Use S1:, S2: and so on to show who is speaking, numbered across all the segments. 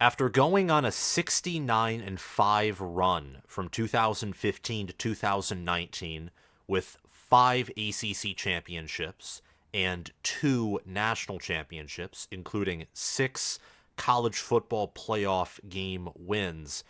S1: After going on a 69-5 run from 2015 to 2019 with 5 ACC championships and 2 national championships, including 6 college football playoff game wins,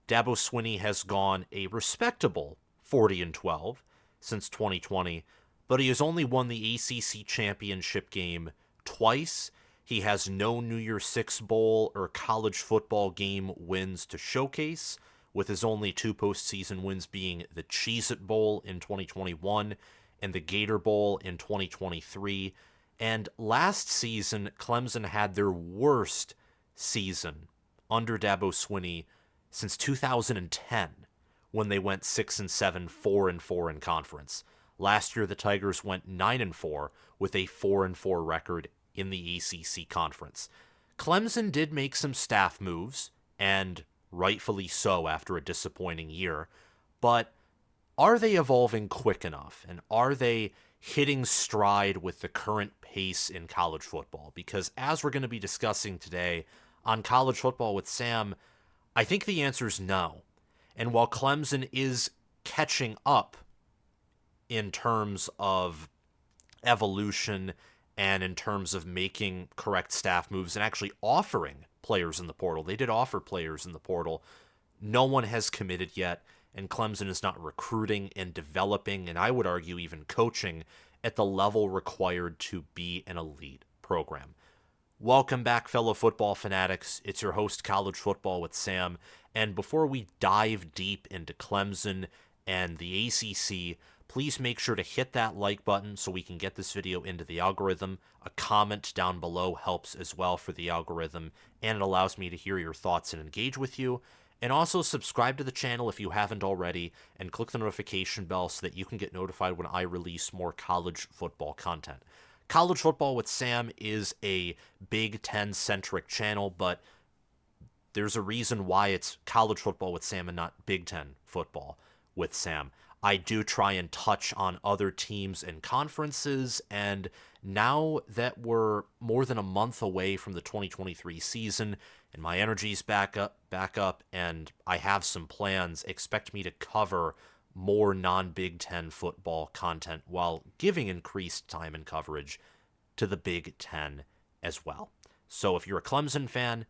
S1: Dabo Swinney has gone a respectable 40-12 since 2020, but he has only won the ACC championship game twice. He has no New Year's Six Bowl or college football game wins to showcase, with his only 2 postseason wins being the Cheez-It Bowl in 2021 and the Gator Bowl in 2023. And last season, Clemson had their worst season under Dabo Swinney since 2010, when they went 6-7, 4-4 in conference. Last year, the Tigers went 9-4 with a 4-4 record in the ACC conference. Clemson did make some staff moves, and rightfully so after a disappointing year, but are they evolving quick enough? And are they hitting stride with the current pace in college football? Because as we're going to be discussing today on College Football with Sam, I think the answer is no. And while Clemson is catching up in terms of evolution and in terms of making correct staff moves and actually offering players in the portal, they did offer players in the portal, no one has committed yet, and Clemson is not recruiting and developing, and I would argue even coaching at the level required to be an elite program. Welcome back, fellow football fanatics. It's your host, College Football with Sam, and before we dive deep into Clemson and the ACC, please make sure to hit that like button so we can get this video into the algorithm. A comment down below helps as well for the algorithm, and it allows me to hear your thoughts and engage with you. And also subscribe to the channel if you haven't already, and click the notification bell so that you can get notified when I release more college football content. College Football with Sam is a Big Ten-centric channel, but there's a reason why it's College Football with Sam and not Big Ten Football with Sam. I do try and touch on other teams and conferences, and now that we're more than a month away from the 2023 season, and my energy's back up, and I have some plans, expect me to cover more non-Big Ten football content while giving increased time and coverage to the Big Ten as well. So if you're a Clemson fan,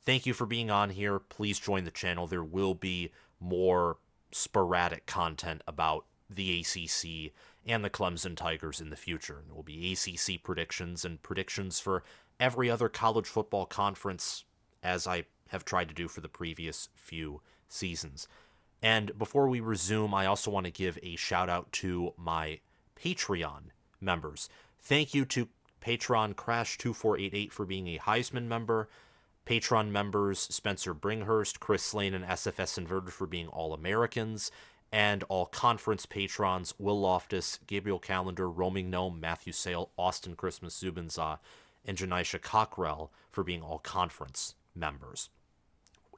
S1: thank you for being on here. Please join the channel. There will be more sporadic content about the ACC and the Clemson Tigers in the future. There will be ACC predictions and predictions for every other college football conference, as I have tried to do for the previous few seasons. And before we resume, I also want to give a shout out to my Patreon members. Thank you to Patreon Crash2488 for being a Heisman member. Patreon members Spencer Bringhurst, Chris Slane, and SFS Inverted for being All-Americans, and all conference patrons Will Loftus, Gabriel Calendar, Roaming Gnome, Matthew Sale, Austin Christmas Zubinza, and Janisha Cockrell for being all conference members.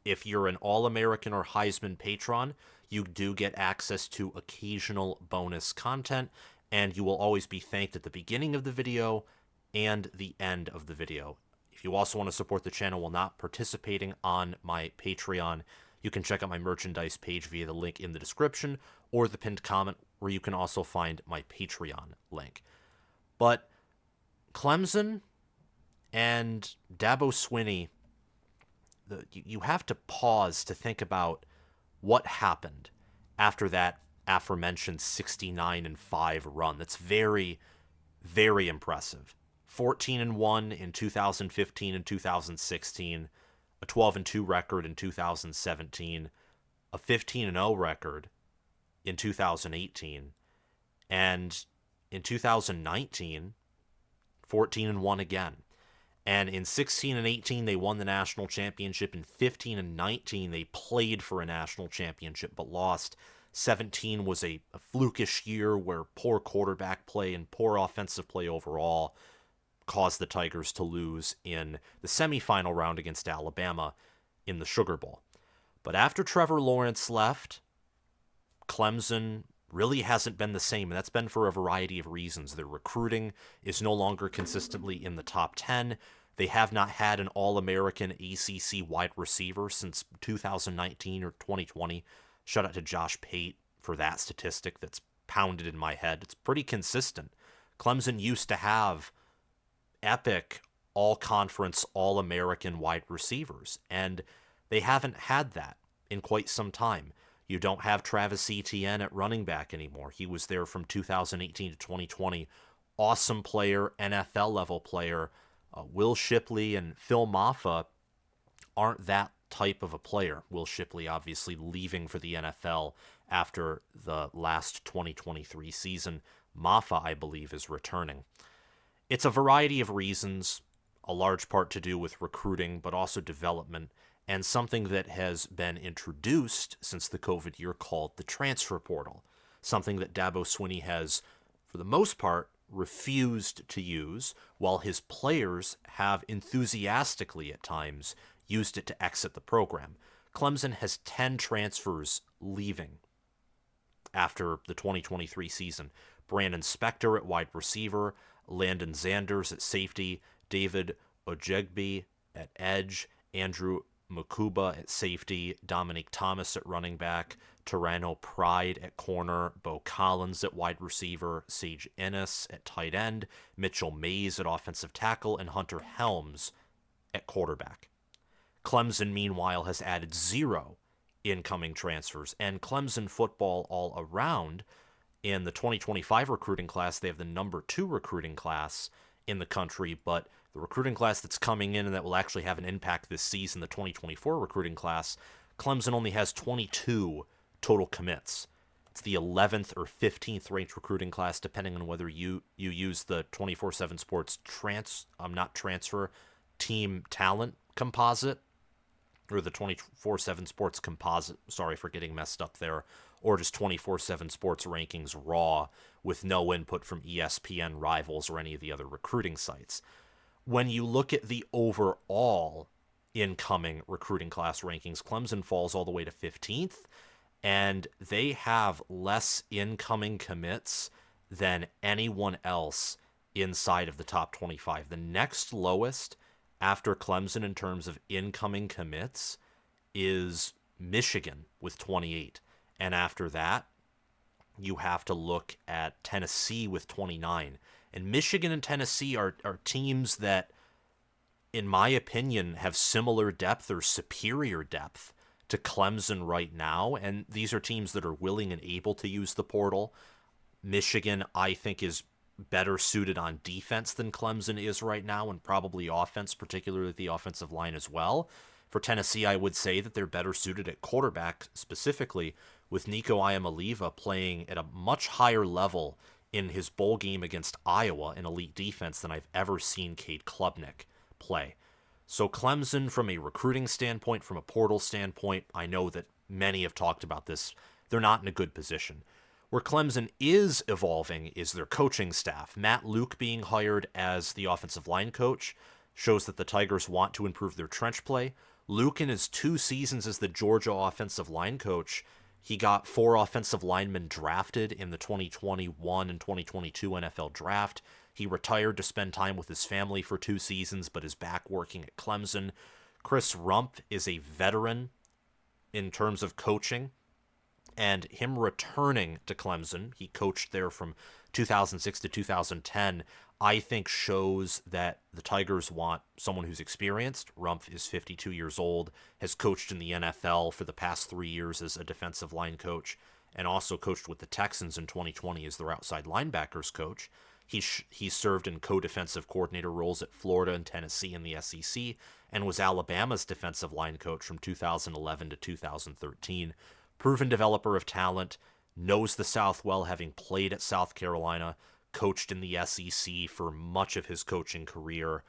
S1: If you're an All-American or Heisman patron, you do get access to occasional bonus content, and you will always be thanked at the beginning of the video and the end of the video. If you also want to support the channel while not participating on my Patreon, you can check out my merchandise page via the link in the description or the pinned comment, where you can also find my Patreon link. But Clemson and Dabo Swinney, you have to pause to think about what happened after that aforementioned 69-5 run. That's very, very impressive. 14-1 in 2015 and 2016, a 12-2 record in 2017, a 15-0 record in 2018, and in 2019, 14-1 again. And in 16 and 18, they won the national championship. In 15 and 19, they played for a national championship but lost. 17 was a flukish year where poor quarterback play and poor offensive play overall caused the Tigers to lose in the semifinal round against Alabama in the Sugar Bowl. But after Trevor Lawrence left, Clemson really hasn't been the same, and that's been for a variety of reasons. Their recruiting is no longer consistently in the top 10. They have not had an All-American ACC wide receiver since 2019 or 2020. Shout out to Josh Pate for that statistic that's pounded in my head. It's pretty consistent. Clemson used to have epic all-conference, all-American wide receivers, and they haven't had that in quite some time. You don't have Travis Etienne at running back anymore. He was there from 2018 to 2020. Awesome player, NFL level player. Will Shipley and Phil Maffa aren't that type of a player. Will Shipley obviously leaving for the NFL after the last 2023 season. Maffa, I believe, is returning. It's a variety of reasons, a large part to do with recruiting, but also development, and something that has been introduced since the COVID year called the transfer portal, something that Dabo Swinney has, for the most part, refused to use, while his players have enthusiastically at times used it to exit the program. Clemson has 10 transfers leaving after the 2023 season. Brandon Spector at wide receiver, Landon Zanders at safety, David Ojegbe at edge, Andrew Makuba at safety, Dominique Thomas at running back, Terrano Pride at corner, Bo Collins at wide receiver, Sage Ennis at tight end, Mitchell Mays at offensive tackle, and Hunter Helms at quarterback. Clemson, meanwhile, has added 0 incoming transfers, and Clemson football all around. In the 2025 recruiting class, they have the number 2 recruiting class in the country, but the recruiting class that's coming in and that will actually have an impact this season, the 2024 recruiting class, Clemson only has 22 total commits. It's the 11th or 15th ranked recruiting class, depending on whether you use the 24/7 Sports transfer team talent composite or the 24/7 Sports composite. Sorry for getting messed up there. Or just 24/7 Sports rankings raw with no input from ESPN, Rivals, or any of the other recruiting sites. When you look at the overall incoming recruiting class rankings, Clemson falls all the way to 15th, and they have less incoming commits than anyone else inside of the top 25. The next lowest after Clemson in terms of incoming commits is Michigan with 28. And after that, you have to look at Tennessee with 29. And Michigan and Tennessee are teams that, in my opinion, have similar depth or superior depth to Clemson right now. And these are teams that are willing and able to use the portal. Michigan, I think, is better suited on defense than Clemson is right now, and probably offense, particularly the offensive line as well. For Tennessee, I would say that they're better suited at quarterback, specifically with Nico Iamaleava playing at a much higher level in his bowl game against Iowa, an elite defense, than I've ever seen Cade Klubnik play. So Clemson, from a recruiting standpoint, from a portal standpoint, I know that many have talked about this, they're not in a good position. Where Clemson is evolving is their coaching staff. Matt Luke being hired as the offensive line coach shows that the Tigers want to improve their trench play. Luke, in his 2 seasons as the Georgia offensive line coach, he got 4 offensive linemen drafted in the 2021 and 2022 NFL draft. He retired to spend time with his family for 2 seasons, but is back working at Clemson. Chris Rumpf is a veteran in terms of coaching, and him returning to Clemson, he coached there from 2006 to 2010, I think shows that the Tigers want someone who's experienced. Rumpf is 52 years old, has coached in the NFL for the past 3 years as a defensive line coach, and also coached with the Texans in 2020 as their outside linebackers coach. He served in co-defensive coordinator roles at Florida and Tennessee in the SEC, and was Alabama's defensive line coach from 2011 to 2013. Proven developer of talent, knows the South well, having played at South Carolina, coached in the SEC for much of his coaching career.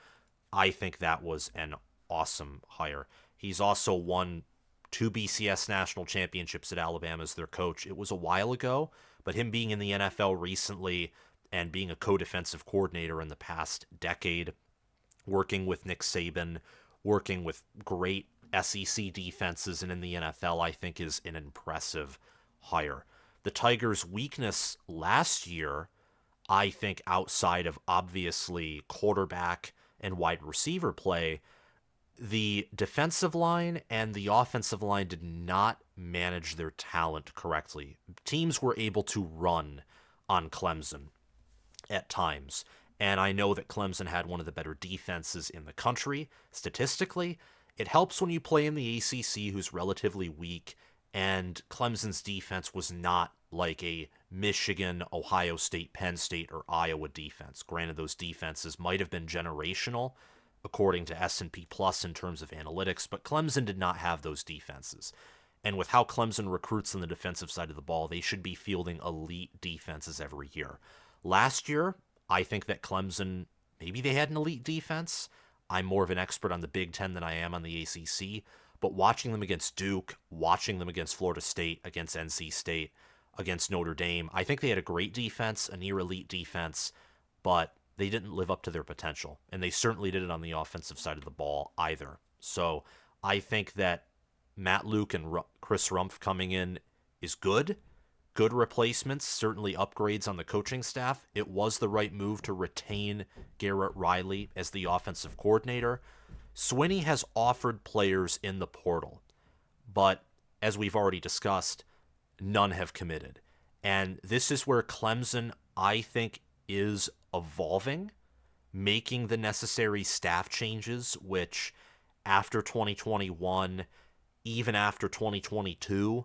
S1: I think that was an awesome hire. He's also won 2 BCS national championships at Alabama as their coach. It was a while ago, but him being in the NFL recently and being a co-defensive coordinator in the past decade, working with Nick Saban, working with great SEC defenses and in the NFL, I think is an impressive hire. The Tigers' weakness last year, I think, outside of obviously quarterback and wide receiver play, the defensive line and the offensive line did not manage their talent correctly. Teams were able to run on Clemson at times. And I know that Clemson had one of the better defenses in the country. Statistically, it helps when you play in the ACC, who's relatively weak, and Clemson's defense was not like a Michigan, Ohio State, Penn State, or Iowa defense. Granted, those defenses might have been generational, according to S&P Plus in terms of analytics, but Clemson did not have those defenses. And with how Clemson recruits on the defensive side of the ball, they should be fielding elite defenses every year. Last year, I think that Clemson, maybe they had an elite defense. I'm more of an expert on the Big Ten than I am on the ACC, but watching them against Duke, watching them against Florida State, against NC State, against Notre Dame, I think they had a great defense, a near elite defense, but they didn't live up to their potential, and they certainly did it on the offensive side of the ball either. So I think that Matt Luke and Chris Rumpf coming in is good. Good replacements, certainly upgrades on the coaching staff. It was the right move to retain Garrett Riley as the offensive coordinator. Swinney has offered players in the portal, but as we've already discussed, none have committed. And this is where Clemson, I think, is evolving, making the necessary staff changes, which after 2021, even after 2022,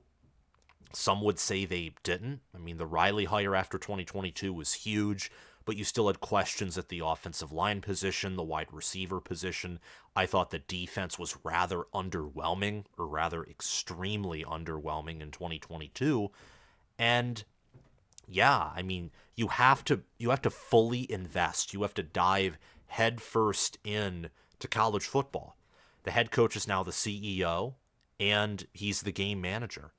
S1: some would say they didn't. I mean, the Riley hire after 2022 was huge, but you still had questions at the offensive line position, the wide receiver position. I thought the defense was rather underwhelming, or rather extremely underwhelming in 2022. And yeah, I mean, you have to fully invest. You have to dive headfirst in to college football. The head coach is now the CEO, and he's the game manager.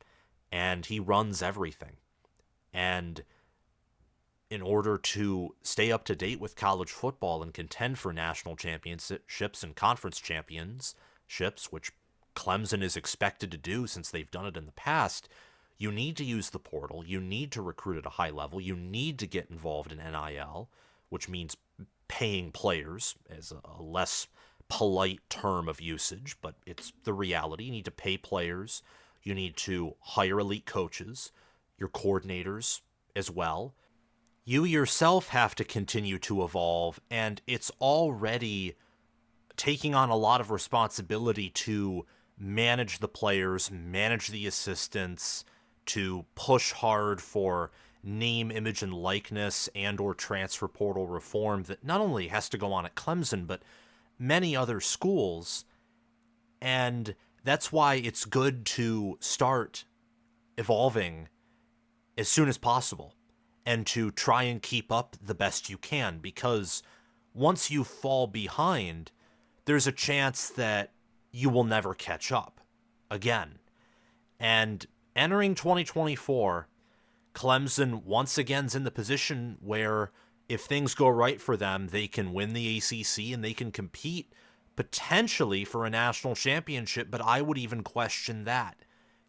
S1: And he runs everything. And in order to stay up to date with college football and contend for national championships and conference championships, which Clemson is expected to do since they've done it in the past, you need to use the portal. You need to recruit at a high level. You need to get involved in NIL, which means paying players, as a less polite term of usage, but it's the reality. You need to pay players. You need to hire elite coaches, your coordinators as well. You yourself have to continue to evolve, and it's already taking on a lot of responsibility to manage the players, manage the assistants, to push hard for name, image, and likeness and or transfer portal reform that not only has to go on at Clemson, but many other schools. And that's why it's good to start evolving as soon as possible and to try and keep up the best you can, because once you fall behind, there's a chance that you will never catch up again. And entering 2024, Clemson once again's in the position where if things go right for them, they can win the ACC and they can compete potentially for a national championship, but I would even question that,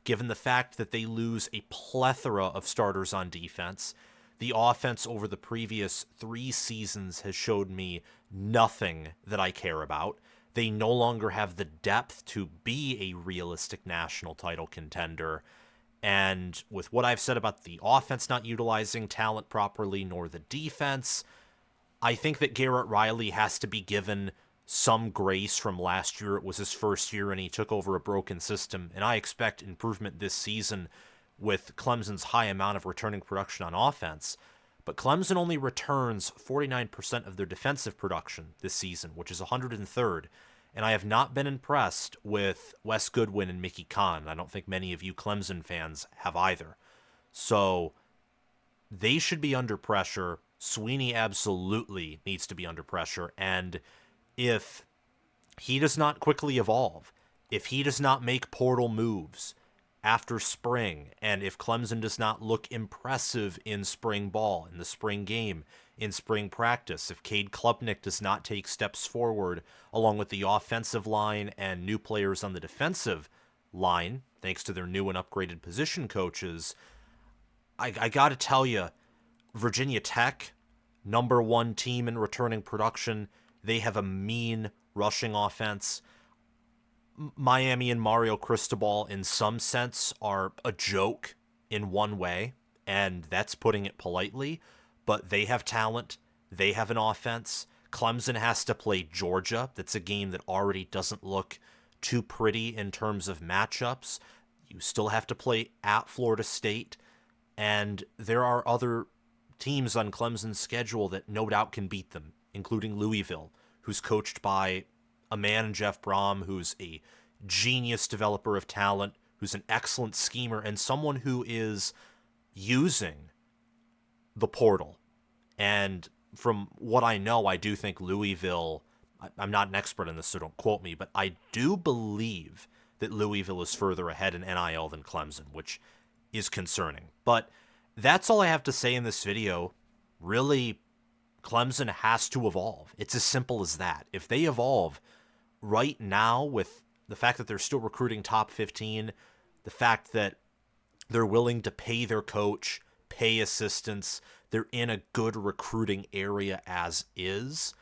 S1: given the fact that they lose a plethora of starters on defense. The offense over the previous 3 seasons has showed me nothing that I care about. They no longer have the depth to be a realistic national title contender. And with what I've said about the offense not utilizing talent properly, nor the defense, I think that Garrett Riley has to be given some grace from last year. It was his first year and he took over a broken system, and I expect improvement this season with Clemson's high amount of returning production on offense. But Clemson only returns 49% of their defensive production this season, which is 103rd, and I have not been impressed with Wes Goodwin and Mickey Kahn. I don't think many of you Clemson fans have either. So they should be under pressure. Swinney absolutely needs to be under pressure, and if he does not quickly evolve, if he does not make portal moves after spring, and if Clemson does not look impressive in spring ball, in the spring game, in spring practice, if Cade Klubnik does not take steps forward along with the offensive line and new players on the defensive line, thanks to their new and upgraded position coaches, I got to tell you, Virginia Tech, #1 team in returning production, They have a mean rushing offense. Miami and Mario Cristobal, in some sense, are a joke in one way, and that's putting it politely, but they have talent. They have an offense. Clemson has to play Georgia. That's a game that already doesn't look too pretty in terms of matchups. You still have to play at Florida State, and there are other teams on Clemson's schedule that no doubt can beat them, including Louisville, who's coached by a man in Jeff Brom who's a genius developer of talent, who's an excellent schemer, and someone who is using the portal. And from what I know, I do think Louisville, I'm not an expert in this, so don't quote me, but I do believe that Louisville is further ahead in NIL than Clemson, which is concerning. But that's all I have to say in this video. Really, Clemson has to evolve. It's as simple as that. If they evolve right now, with the fact that they're still recruiting top 15, the fact that they're willing to pay their coach, pay assistants, they're in a good recruiting area as is.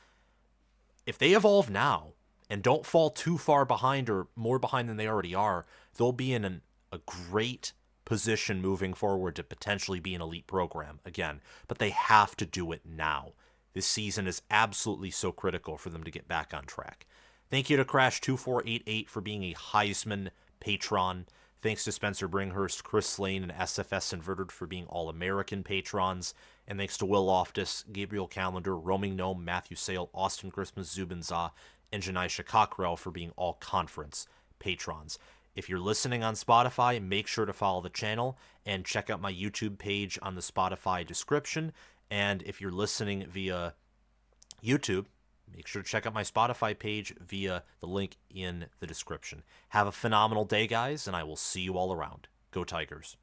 S1: If they evolve now and don't fall too far behind or more behind than they already are, they'll be in a great position moving forward to potentially be an elite program again. But they have to do it now. This season is absolutely so critical for them to get back on track. Thank you to Crash2488 for being a Heisman patron. Thanks to Spencer Bringhurst, Chris Lane, and SFS Inverted for being All-American patrons. And thanks to Will Loftus, Gabriel Calendar, Roaming Gnome, Matthew Sale, Austin Christmas, Zubin Zah, and Janaisha Cockrell for being all-conference patrons. If you're listening on Spotify, make sure to follow the channel and check out my YouTube page on the Spotify description. And if you're listening via YouTube, make sure to check out my Spotify page via the link in the description. Have a phenomenal day, guys, and I will see you all around. Go Tigers.